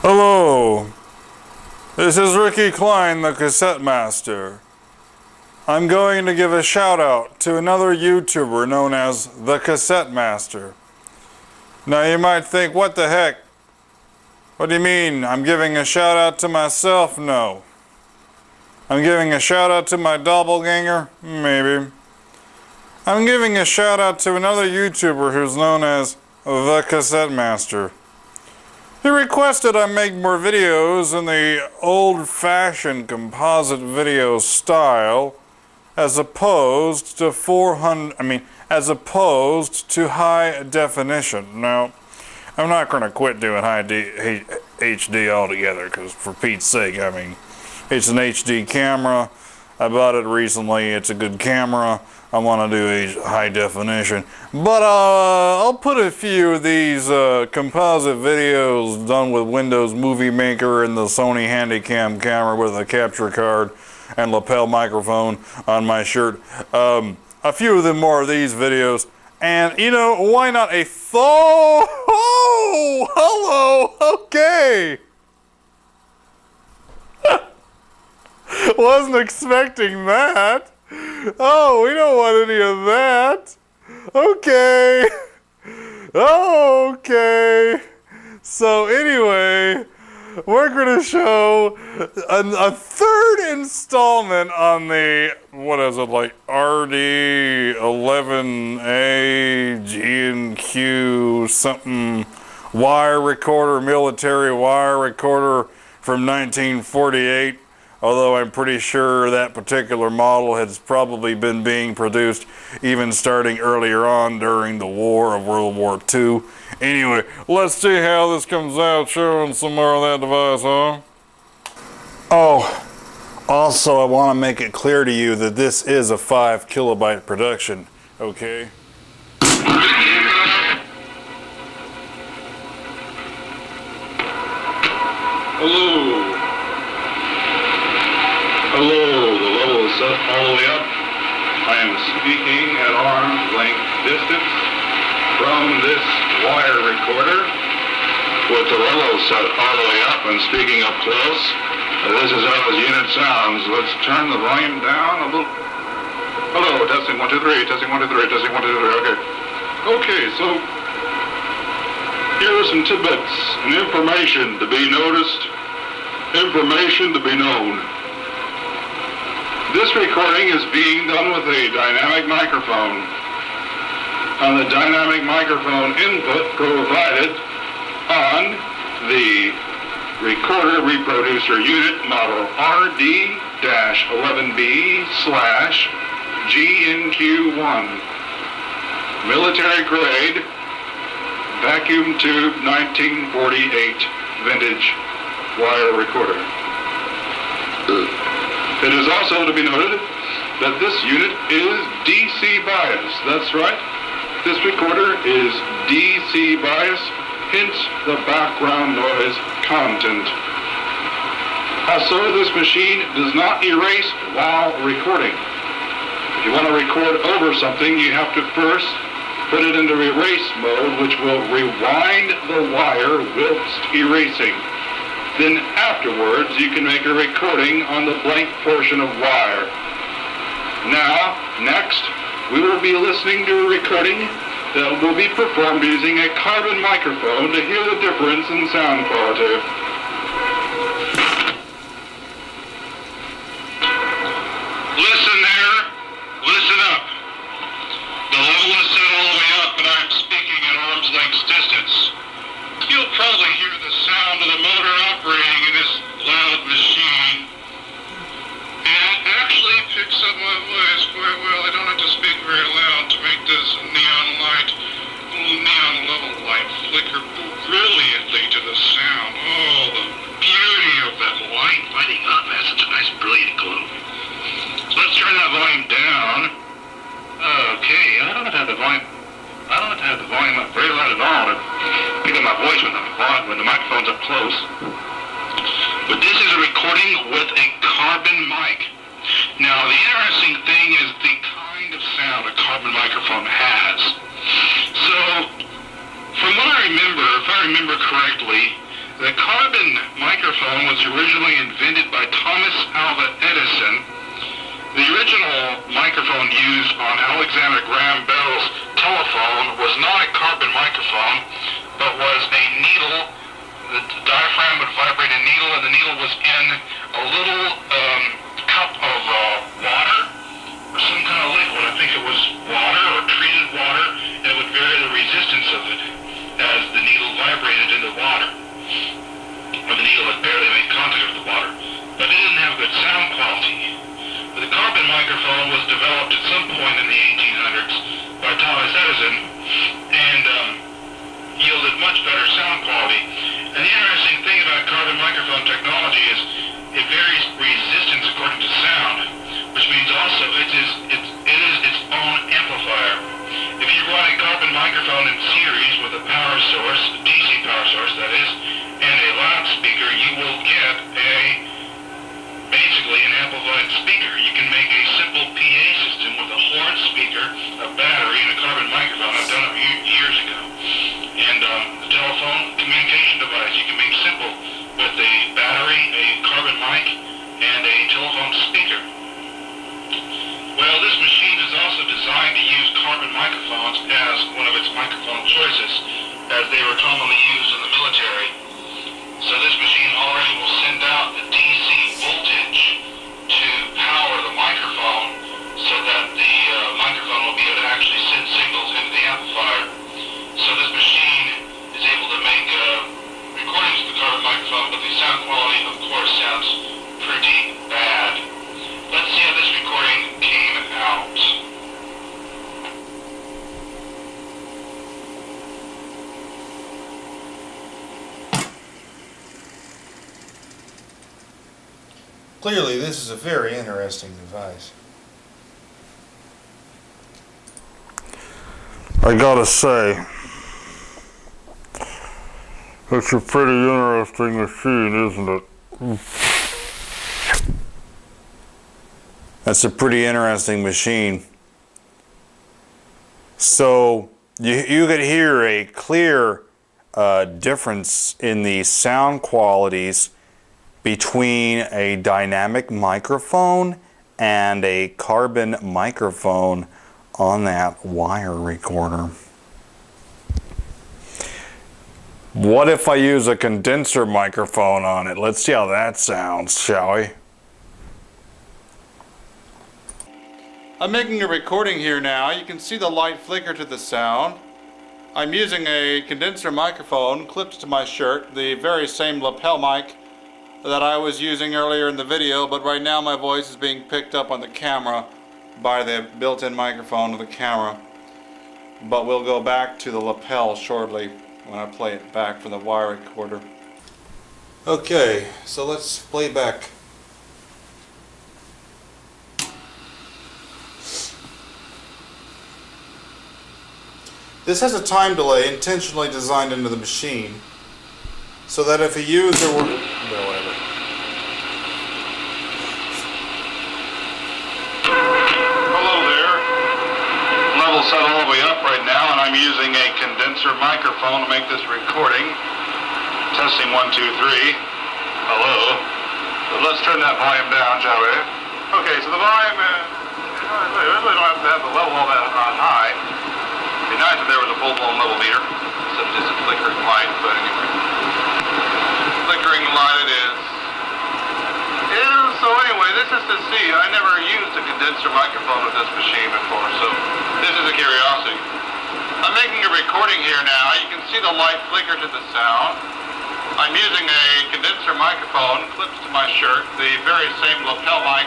Hello, this is Ricky Klein, the Cassette Master. I'm going to give a shout out to another YouTuber known as the Cassette Master. Now you might think, what the heck? What do you mean? I'm giving a shout out to myself? No. I'm giving a shout out to my doppelganger? Maybe. I'm giving a shout out to another YouTuber who's known as the Cassette Master. He requested I make more videos in the old-fashioned composite video style, as opposed to high definition. Now, I'm not going to quit doing HD altogether, because for Pete's sake, I mean, it's an HD camera. I bought it recently. It's a good camera. I want to do a high definition, but I'll put a few of these composite videos done with Windows Movie Maker and the Sony Handycam camera with a capture card and lapel microphone on my shirt. A few of them more of these videos, and you know, why not a hello, okay. Wasn't expecting that. Oh, we don't want any of that. Okay. Okay. So anyway, we're going to show a third installment on the, what is it, like RD11A G&Q something wire recorder, military wire recorder from 1948. Although I'm pretty sure that particular model has probably been being produced even starting earlier on during the war of World War II. Anyway, let's see how this comes out, showing some more of that device, huh? Oh, also I want to make it clear to you that this is a 5 kilobyte production, okay? Hello. Hello, the level is set all the way up. I am speaking at arm's length distance from this wire recorder with the level set all the way up and speaking up close. This is how the unit sounds. Let's turn the volume down a little. Hello, testing 1 2 3, testing 1 2 3, testing 1 2 3. Okay. Okay, so here are some tidbits and information to be noticed, information to be known. This recording is being done with a dynamic microphone. On the dynamic microphone input provided on the recorder reproducer unit model RD-11B/GNQ1. Military grade, vacuum tube 1948 vintage wire recorder. It is also to be noted that this unit is DC bias. That's right. This recorder is DC bias, hence the background noise content. Also, this machine does not erase while recording. If you want to record over something, you have to first put it into erase mode, which will rewind the wire whilst erasing. Then afterwards, you can make a recording on the blank portion of wire. Now, next, we will be listening to a recording that will be performed using a carbon microphone to hear the difference in sound quality. Listen there. Listen up. The level is set all the way up, and I'm speaking at arm's length distance. You'll probably hear the sound of the motor operating in this loud machine. And it actually picks up my voice quite well. I don't have to speak very loud to make this neon level light flicker brilliantly to the sound. Oh, the beauty of that light lighting up has such a nice brilliant glow. So let's turn that volume down. Okay, I don't have to have the volume up very loud at all to pick up my voice when the microphone's up close. But this is a recording with a carbon mic. Now, the interesting thing is the kind of sound a carbon microphone has. So, from what I remember, if I remember correctly, The carbon microphone was originally invented by Thomas Alva Edison. The original microphone used on Alexander Graham Bell's telephone was not a carbon microphone, but was a needle. The diaphragm would vibrate a needle, and the needle was in a little cup of water, or some kind of liquid. I think it was water or treated water, and it would vary the resistance of it as the needle vibrated in the water, or the needle had barely made contact with the water. But it didn't have good sound quality. The carbon microphone was developed at some point in the 1800s by Thomas Edison, and yielded much better sound quality. And the interesting thing about carbon microphone technology is it varies resistance according to sound, which means also it is its own amplifier. If you run a carbon microphone in series with a power source, DC power source that is, and a loudspeaker, you will get basically an amplified speaker. You can make a simple PA system with a horn speaker, a battery, and a carbon microphone. I've done it years ago. And the telephone communication device you can make simple with a battery, a carbon mic, and a telephone speaker. Well, this machine is also designed to use carbon microphones as one of its microphone choices, as they were commonly used in the military. So this machine already will send out the DC voltage to power the microphone so that the microphone will be able to actually send signals into the amplifier. So this machine is able to make recordings with the carbon microphone, but the sound quality, of course, sounds pretty bad. Let's see how this recording came out. Clearly, this is a very interesting device. I gotta say, it's a pretty interesting machine, isn't it? That's a pretty interesting machine. So you could hear a clear difference in the sound qualities between a dynamic microphone and a carbon microphone on that wire recorder. What if I use a condenser microphone on it? Let's see how that sounds, shall we? I'm making a recording here now. You can see the light flicker to the sound. I'm using a condenser microphone clipped to my shirt, the very same lapel mic that I was using earlier in the video, but right now my voice is being picked up on the camera by the built-in microphone of the camera. But we'll go back to the lapel shortly when I play it back from the wire recorder. Okay, so let's play back. This has a time delay intentionally designed into the machine so that if a user were... whatever. Hello there. Level set all the way up right now, and I'm using a condenser microphone to make this recording. Testing 1, 2, 3. Hello. So let's turn that volume down, shall we? Okay, so the volume I really don't have to have the level all that on high. It'd be nice if there was a full-blown level meter instead of just a flickering light, but anyway. Flickering light it is. So anyway, this is to see. I never used a condenser microphone with this machine before, so this is a curiosity. I'm making a recording here now. You can see the light flicker to the sound. I'm using a condenser microphone clipped to my shirt, the very same lapel mic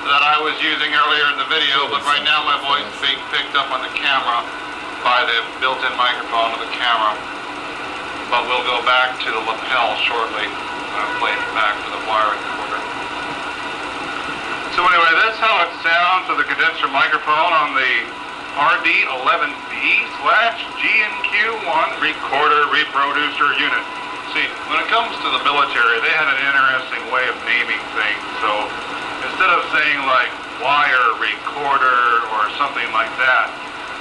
that I was using earlier in the video, but right now my voice is being picked up on the camera by the built-in microphone of the camera. But we'll go back to the lapel shortly when I play it back for the wire recorder. So anyway, that's how it sounds with the condenser microphone on the RD11B/GNQ1 recorder reproducer unit. See, when it comes to the military, they had an interesting way of naming things. So instead of saying like wire recorder or something like that,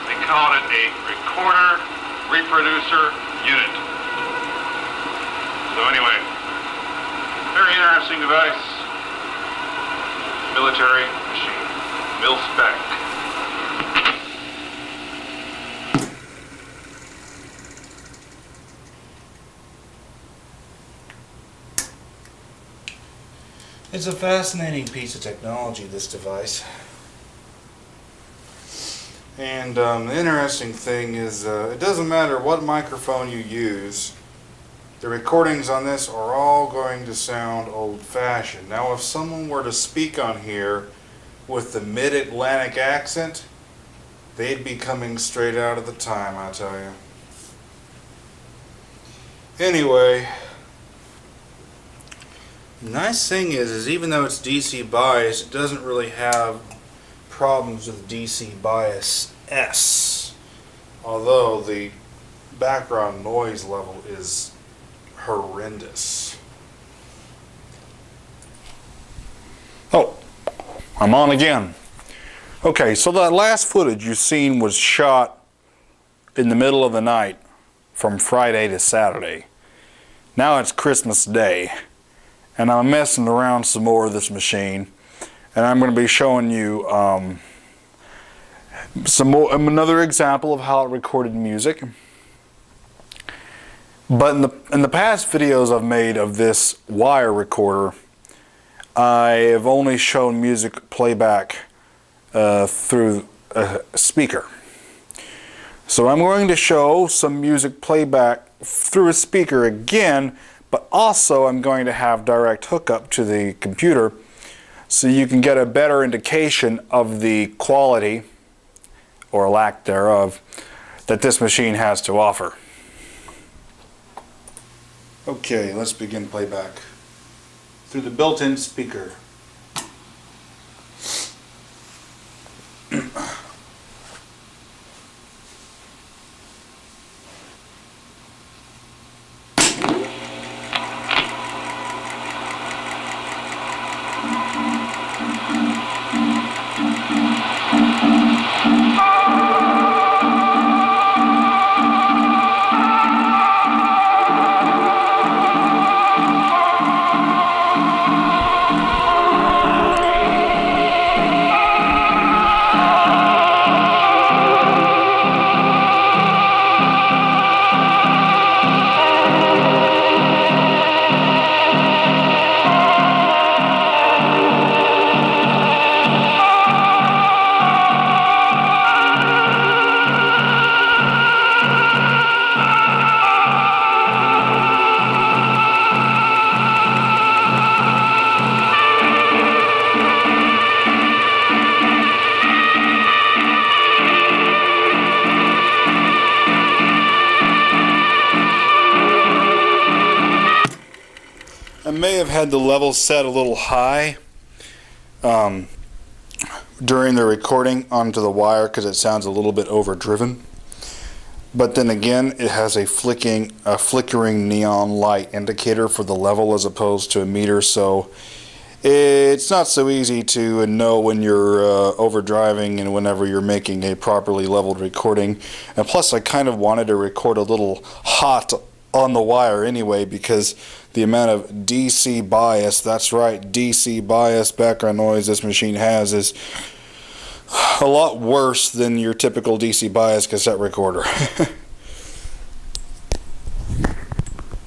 they called it a recorder reproducer unit. So So anyway, very interesting device. Military machine. Mil spec. It's a fascinating piece of technology, this device. And the interesting thing is, it doesn't matter what microphone you use, the recordings on this are all going to sound old-fashioned. Now, if someone were to speak on here with the mid-Atlantic accent, they'd be coming straight out of the time, I tell you. Anyway, the nice thing is even though it's DC bias, it doesn't really have problems with DC bias S. Although the background noise level is horrendous. Oh, I'm on again. Okay, so that last footage you've seen was shot in the middle of the night from Friday to Saturday. Now it's Christmas Day, and I'm messing around some more with this machine, and I'm going to be showing you another example of how it recorded music. But in the past videos I've made of this wire recorder, I have only shown music playback through a speaker. So I'm going to show some music playback through a speaker again, but also I'm going to have direct hookup to the computer so you can get a better indication of the quality, or lack thereof, that this machine has to offer. Okay, let's begin playback through the built-in speaker. I may have had the level set a little high during the recording onto the wire because it sounds a little bit overdriven. But then again, it has a flickering neon light indicator for the level as opposed to a meter, so it's not so easy to know when you're overdriving and whenever you're making a properly leveled recording. And plus, I kind of wanted to record a little hot on the wire anyway because the amount of DC bias, that's right, DC bias background noise this machine has is a lot worse than your typical DC bias cassette recorder.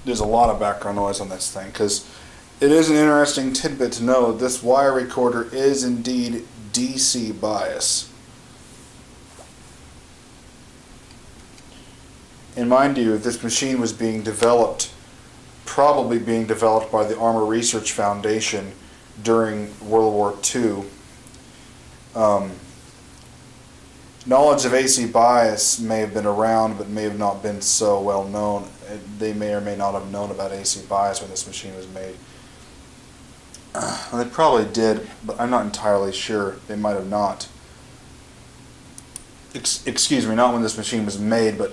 There's a lot of background noise on this thing because it is an interesting tidbit to know this wire recorder is indeed DC bias. And mind you, this machine was being developed, probably being developed by the Armor Research Foundation during World War II. Knowledge of AC bias may have been around, but may have not been so well known. They may or may not have known about AC bias when this machine was made. They probably did, but I'm not entirely sure. They might have not. Excuse me, not when this machine was made, but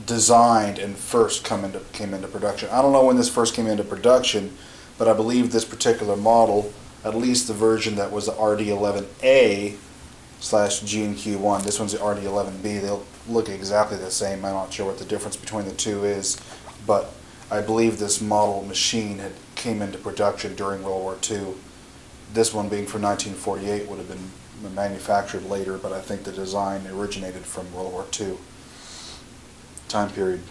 designed and first came into production. I don't know when this first came into production, but I believe this particular model, at least the version that was the RD11A /G&Q1, this one's the RD11B, they'll look exactly the same. I'm not sure what the difference between the two is, but I believe this model machine came into production during World War II. This one being from 1948 would have been manufactured later, but I think the design originated from World War II time period.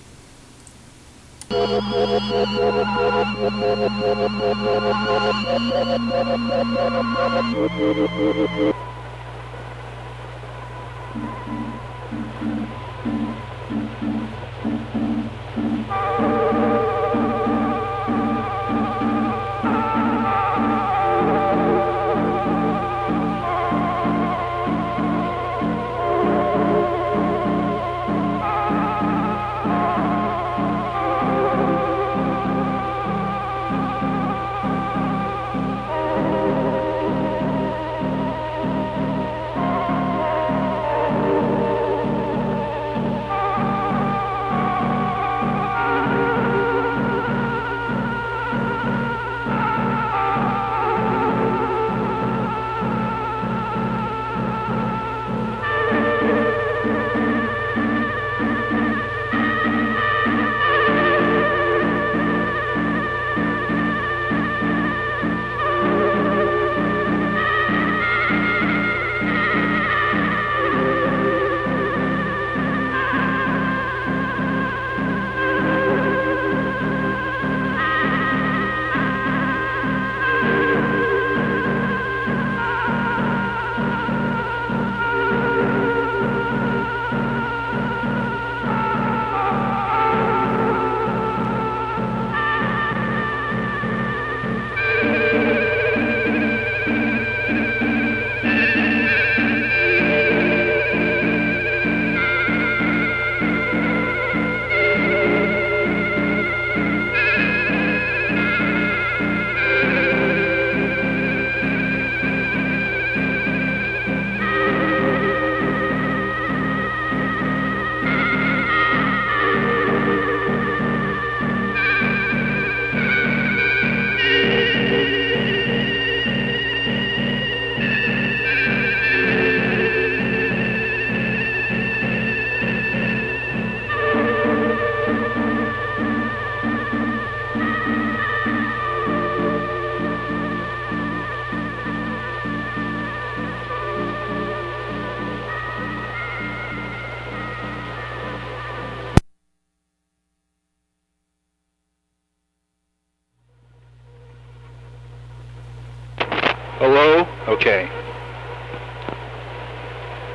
Hello? Okay.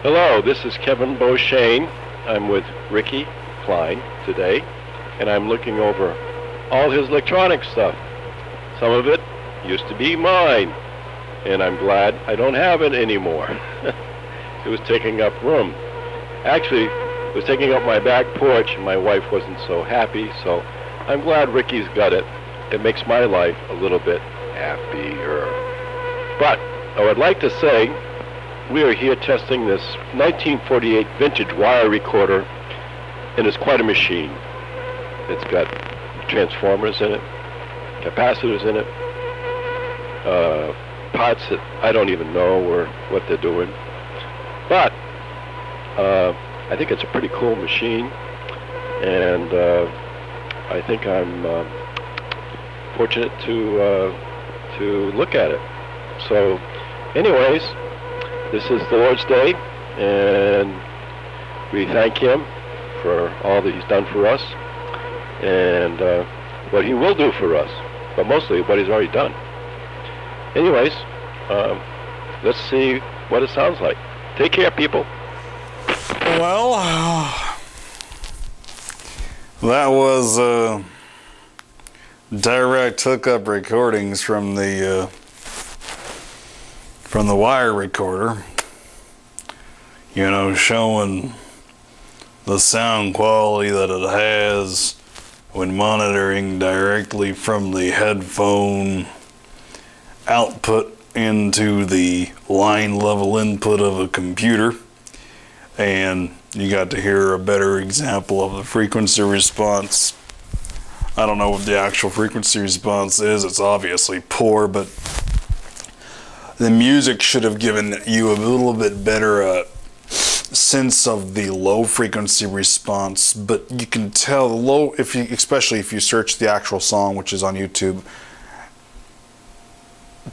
Hello, this is Kevin Beauchesne. I'm with Ricky Klein today, and I'm looking over all his electronic stuff. Some of it used to be mine, and I'm glad I don't have it anymore. It was taking up room. Actually, it was taking up my back porch, and my wife wasn't so happy, so I'm glad Ricky's got it. It makes my life a little bit happier. But I would like to say we are here testing this 1948 vintage wire recorder, and it's quite a machine. It's got transformers in it, capacitors in it, parts that I don't even know or what they're doing. But I think it's a pretty cool machine, and I think I'm fortunate to look at it. So, anyways, this is the Lord's Day, and we thank Him for all that He's done for us, and what He will do for us, but mostly what He's already done. Anyways, let's see what it sounds like. Take care, people. Well, that was direct hookup recordings from the wire recorder, you know, showing the sound quality that it has when monitoring directly from the headphone output into the line level input of a computer. And you got to hear a better example of the frequency response. I don't know what the actual frequency response is. It's obviously poor, but the music should have given you a little bit better sense of the low frequency response, but you can tell the low, especially if you search the actual song, which is on YouTube.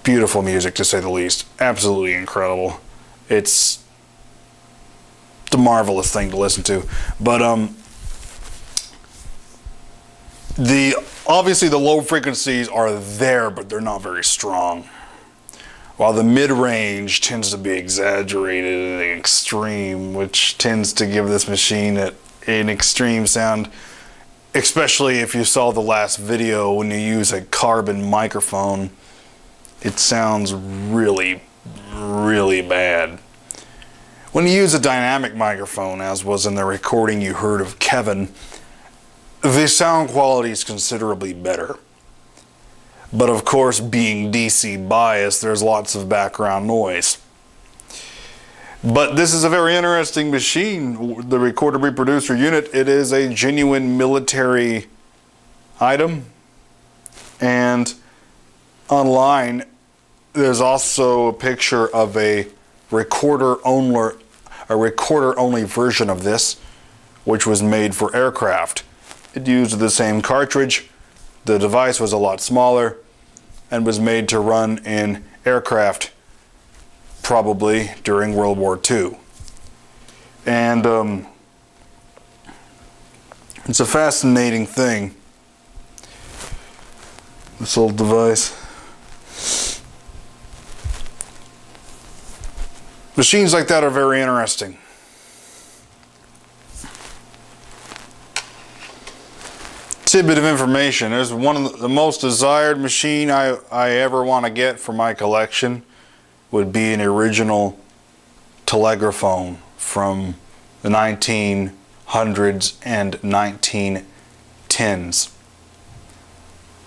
Beautiful music, to say the least. Absolutely incredible. It's a marvelous thing to listen to. But obviously the low frequencies are there, but they're not very strong. While the mid-range tends to be exaggerated and extreme, which tends to give this machine an extreme sound, especially if you saw the last video when you use a carbon microphone. It sounds really, really bad. When you use a dynamic microphone, as was in the recording you heard of Kevin, the sound quality is considerably better. But of course, being DC biased, there's lots of background noise. But this is a very interesting machine, the recorder reproducer unit. It is a genuine military item. And online, there's also a picture of a recorder only version of this, which was made for aircraft. It used the same cartridge. The device was a lot smaller and was made to run in aircraft, probably during World War II. And it's a fascinating thing, this old device. Machines like that are very interesting. Tidbit of information. There's one of the most desired machine I ever want to get for my collection would be an original telegraphone from the 1900s and 1910s.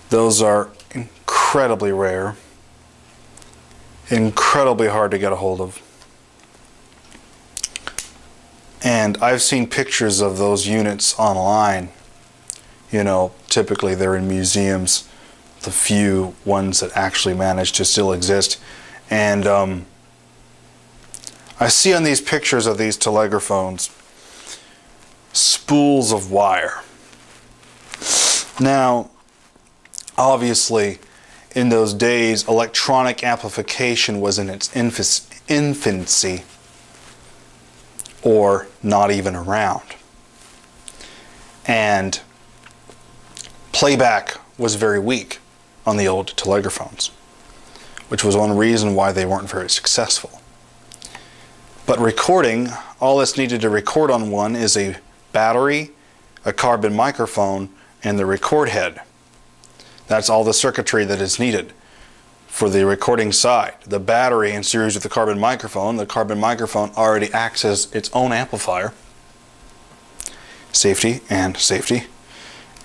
Those are incredibly rare, incredibly hard to get a hold of. And I've seen pictures of those units online. You know, typically they're in museums, the few ones that actually manage to still exist. And I see on these pictures of these telegraphones spools of wire. Now, obviously, in those days, electronic amplification was in its infancy, or not even around. And playback was very weak on the old telegraphones, which was one reason why they weren't very successful. But recording, all that's needed to record on one is a battery, a carbon microphone, and the record head. That's all the circuitry that is needed for the recording side. The battery in series with the carbon microphone already acts as its own amplifier. Safety and safety.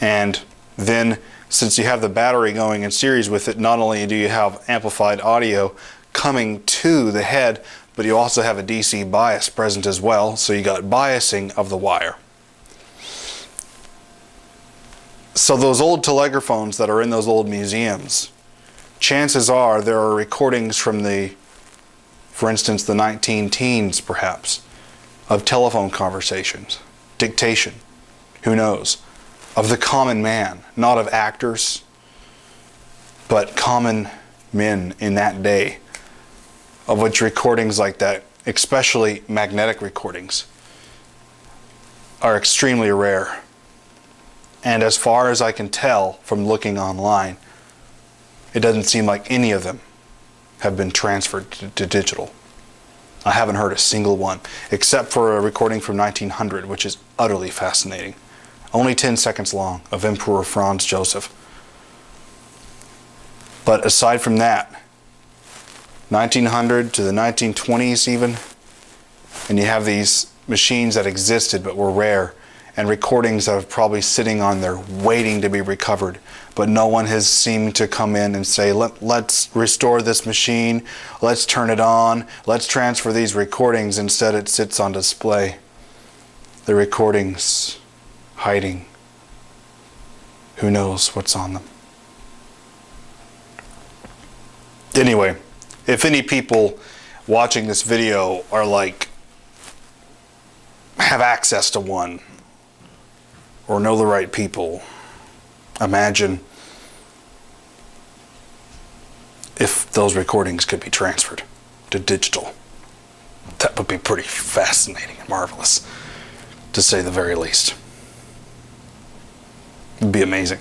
And then, since you have the battery going in series with it, not only do you have amplified audio coming to the head, but you also have a DC bias present as well, so you got biasing of the wire. So those old telegraphones that are in those old museums, chances are there are recordings from for instance, the 19-teens perhaps, of telephone conversations, dictation, who knows, of the common man, not of actors, but common men in that day, of which recordings like that, especially magnetic recordings, are extremely rare. And as far as I can tell from looking online, it doesn't seem like any of them have been transferred to digital. I haven't heard a single one, except for a recording from 1900, which is utterly fascinating. Only 10 seconds long, of Emperor Franz Joseph. But aside from that, 1900 to the 1920s even, and you have these machines that existed but were rare, and recordings that are probably sitting on there waiting to be recovered, but no one has seemed to come in and say, let's restore this machine, let's turn it on, let's transfer these recordings. Instead it sits on display. The recordings hiding. Who knows what's on them. Anyway, if any people watching this video are like have access to one or know the right people. Imagine if those recordings could be transferred to digital. That would be pretty fascinating and marvelous, to say the very least. It'd be amazing.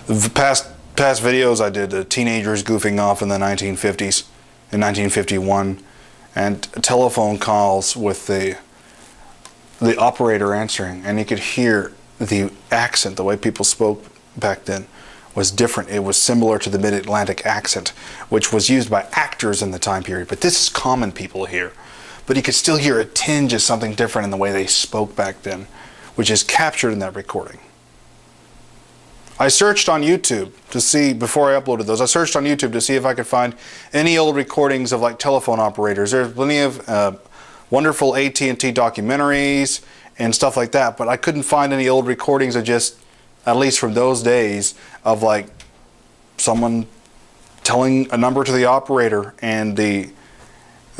The past videos I did, teenagers goofing off in the 1950s, in 1951, and telephone calls with the operator answering, and you could hear the accent, the way people spoke back then was different. It was similar to the mid-Atlantic accent, which was used by actors in the time period, but this is common people here. But you could still hear a tinge of something different in the way they spoke back then, which is captured in that recording. I searched on YouTube to see, before I uploaded those, I searched on YouTube to see if I could find any old recordings of like telephone operators. There's plenty of wonderful AT&T documentaries and stuff like that, but I couldn't find any old recordings of just, at least from those days, of like someone telling a number to the operator, and the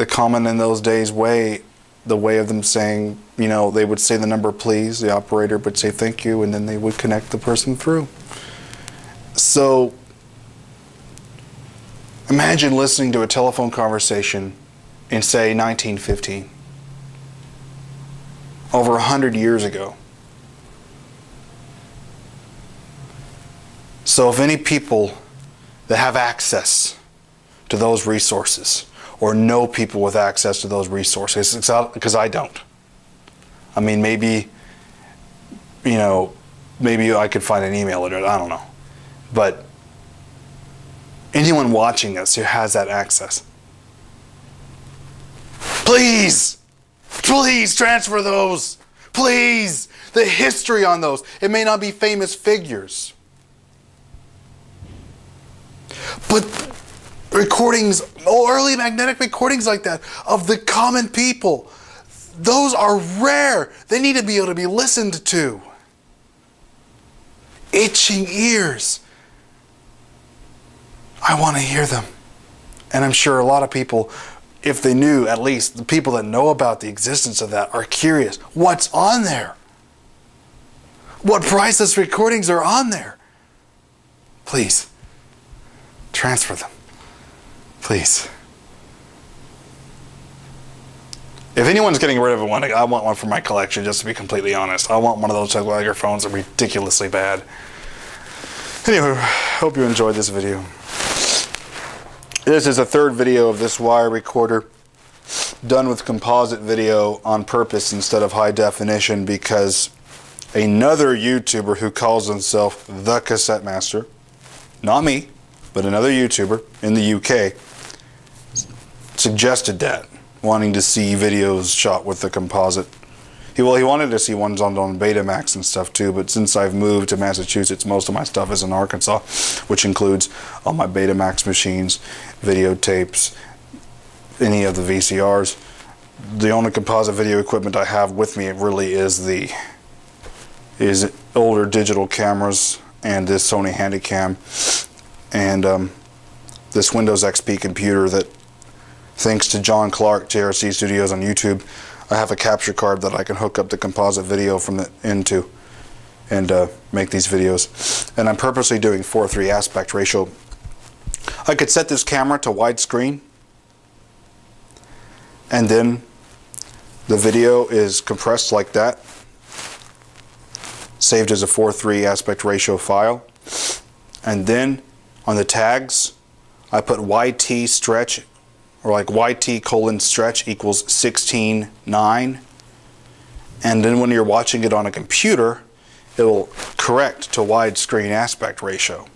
common in those days way, the way of them saying, you know, they would say the number please, the operator would say thank you, and then they would connect the person through. So imagine listening to a telephone conversation in, say, 1915, over 100 years ago. So if any people that have access to those resources, or know people with access to those resources, because I don't. I mean, maybe, you know, maybe I could find an email address, I don't know. But anyone watching this who has that access, please, please transfer those. Please, the history on those. It may not be famous figures, but recordings, early magnetic recordings like that of the common people, those are rare. They need to be able to be listened to. Itching ears. I want to hear them. And I'm sure a lot of people, if they knew, at least the people that know about the existence of that, are curious. What's on there? What priceless recordings are on there? Please, transfer them. Please. If anyone's getting rid of one, I want one for my collection, just to be completely honest. I want one of those microphones that are ridiculously bad. Anyway, hope you enjoyed this video. This is a third video of this wire recorder, done with composite video on purpose instead of high definition, because another YouTuber who calls himself TheCassettemaster, not me, but another YouTuber in the UK, suggested that, wanting to see videos shot with the composite. He wanted to see ones on Betamax and stuff too, but since I've moved to Massachusetts, most of my stuff is in Arkansas, which includes all my Betamax machines, videotapes, any of the VCRs. The only composite video equipment I have with me really is older digital cameras and this Sony Handycam and this Windows XP computer that, thanks to John Clark, JRC Studios on YouTube, I have a capture card that I can hook up the composite video from into and make these videos. And I'm purposely doing 4:3 aspect ratio. I could set this camera to widescreen, and then the video is compressed like that, saved as a 4:3 aspect ratio file, and then on the tags I put YT stretch, or like YT:stretch equals 16:9, and then when you're watching it on a computer, it will correct to widescreen aspect ratio.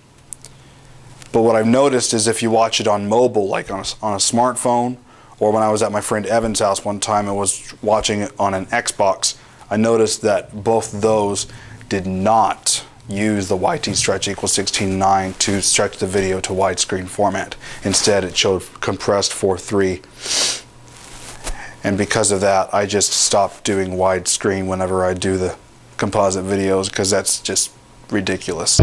But what I've noticed is if you watch it on mobile, like on a smartphone, or when I was at my friend Evan's house one time and was watching it on an Xbox, I noticed that both those did not use the YT stretch equals 16:9 to stretch the video to widescreen format. Instead, it showed compressed 4:3. And because of that, I just stopped doing widescreen whenever I do the composite videos, because that's just ridiculous.